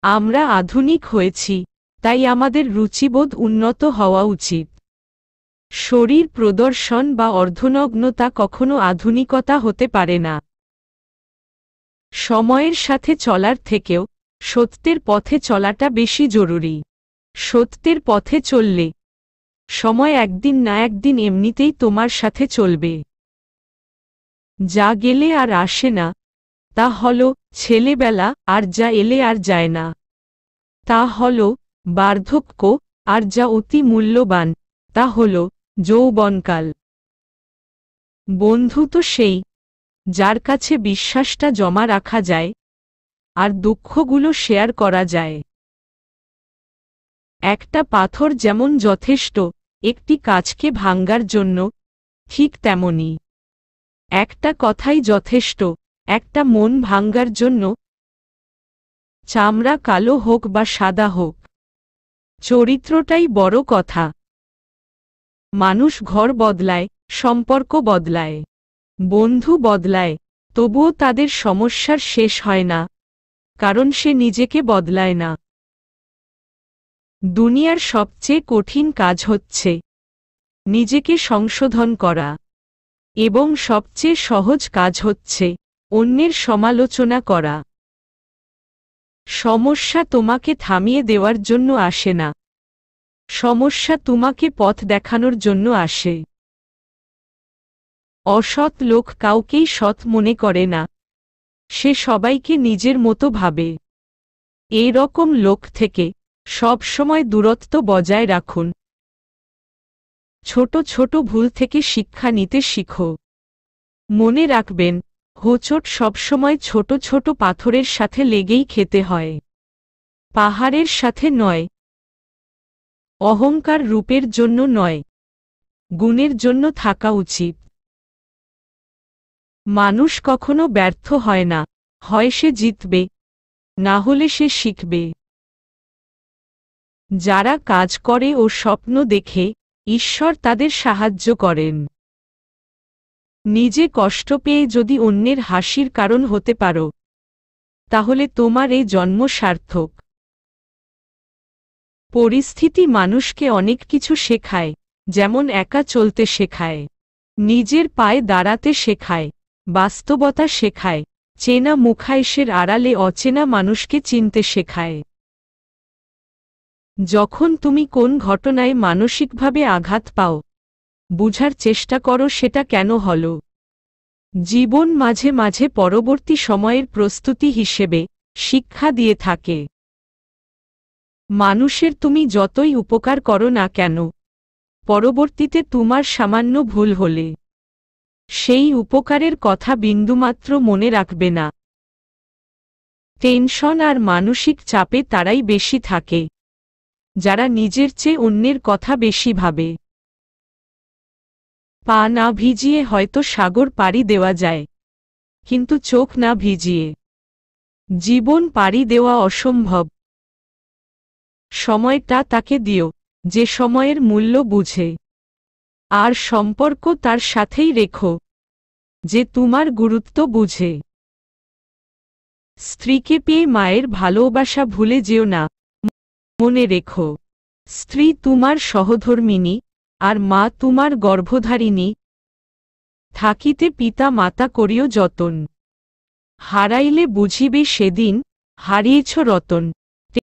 আমরা আধুনিক হয়েছি, তাই আমাদের রুচিবোধ উন্নত হওয়া উচিত। শরীর প্রদর্শন বা অর্ধনগ্নতা কখনো আধুনিকতা হতে পারে না। সময়ের সাথে চলার থেকেও সত্যের পথে চলাটা বেশি জরুরি। সত্যের পথে চললে সময় একদিন না একদিন এমনিতেই তোমার সাথে চলবে। যা গেলে আর আসে না, তা হলো ছেলেবেলা, আর যা এলে আর যায় না, তা হলো বার্ধক্য, আর যা অতি মূল্যবান, তা হলো যৌবনকাল। বন্ধু তো সেই, যার কাছে বিশ্বাসটা জমা রাখা যায় আর দুঃখগুলো শেয়ার করা যায়। একটা পাথর যেমন যথেষ্ট একটি কাঁচকে ভাঙার জন্য, ঠিক তেমনি একটা কথাই যথেষ্ট একটা মন ভাঙার জন্য। চামড়া কালো হোক বা সাদা হোক, চরিত্রটাই বড় কথা। মানুষ ঘর বদলায়, সম্পর্ক বদলায়, বন্ধু বদলায়, তবুও তাদের সমস্যার শেষ হয় না, কারণ সে নিজেকে বদলায় না। দুনিয়ার সবচেয়ে কঠিন কাজ হচ্ছে নিজেকে সংশোধন করা, এবং সবচেয়ে সহজ কাজ হচ্ছে অন্যের সমালোচনা করা। সমস্যা তোমাকে থামিয়ে দেওয়ার জন্য আসে না, সমস্যা তোমাকে পথ দেখানোর জন্য আসে। অসৎ লোক কাউকেই সৎ মনে করে না, সে সবাইকে নিজের মতো ভাবে। এই রকম লোক থেকে সব সময় দূরত্ব বজায় রাখুন। ছোট ছোট ভুল থেকে শিক্ষা নিতে শিখো। মনে রাখবেন, হোঁচট সবসময় ছোট ছোট পাথরের সাথে লেগেই খেতে হয়, পাহাড়ের সাথে নয়। অহংকার রূপের জন্য নয়, গুণের জন্য থাকা উচিত। মানুষ কখনো ব্যর্থ হয় না, হয় সে জিতবে, না হলে সে শিখবে। যারা কাজ করে ও স্বপ্ন দেখে, ঈশ্বর তাদের সাহায্য করেন। নিজে কষ্ট পেয়ে যদি অন্যের হাসির কারণ হতে পারো, তাহলে তোমার এই জন্ম সার্থক। পরিস্থিতি মানুষকে অনেক কিছু শেখায়, যেমন একা চলতে শেখায়, নিজের পায়ে দাঁড়াতে শেখায়, বাস্তবতা শেখায়, চেনা মুখাইশের আড়ালে অচেনা মানুষকে চিনতে শেখায়। যখন তুমি কোন ঘটনায় মানসিকভাবে আঘাত পাও, বুঝার চেষ্টা করো সেটা কেন হলো। জীবন মাঝে মাঝে পরবর্তী সময়ের প্রস্তুতি হিসেবে শিক্ষা দিয়ে থাকে। মানুষের তুমি যতই উপকার করো না কেন, পরবর্তীতে তোমার সামান্য ভুল হলে সেই উপকারের কথা বিন্দুমাত্র মনে রাখবে না। টেনশন আর মানসিক চাপে তারাই বেশি থাকে, যারা নিজের চেয়ে অন্যের কথা বেশি ভাবে। পা না ভিজিয়ে হয়তো সাগর পাড়ি দেওয়া যায়, কিন্তু চোখ না ভিজিয়ে জীবন পাড়ি দেওয়া অসম্ভব। সময়টা তাকে দিও যে সময়ের মূল্য বুঝে, আর সম্পর্ক তার সাথেই রেখো যে তোমার গুরুত্ব বুঝে। স্ত্রীকে পেয়ে মায়ের ভালোবাসা ভুলে যেও না, মনে রেখো স্ত্রী তোমার সহধর্মিণী, আর মা তোমার গর্ভধারিণী। থাকিতে পিতা মাতা করিও যতন, হারাইলে বুঝিবে সেদিন হারিয়েছ রতন।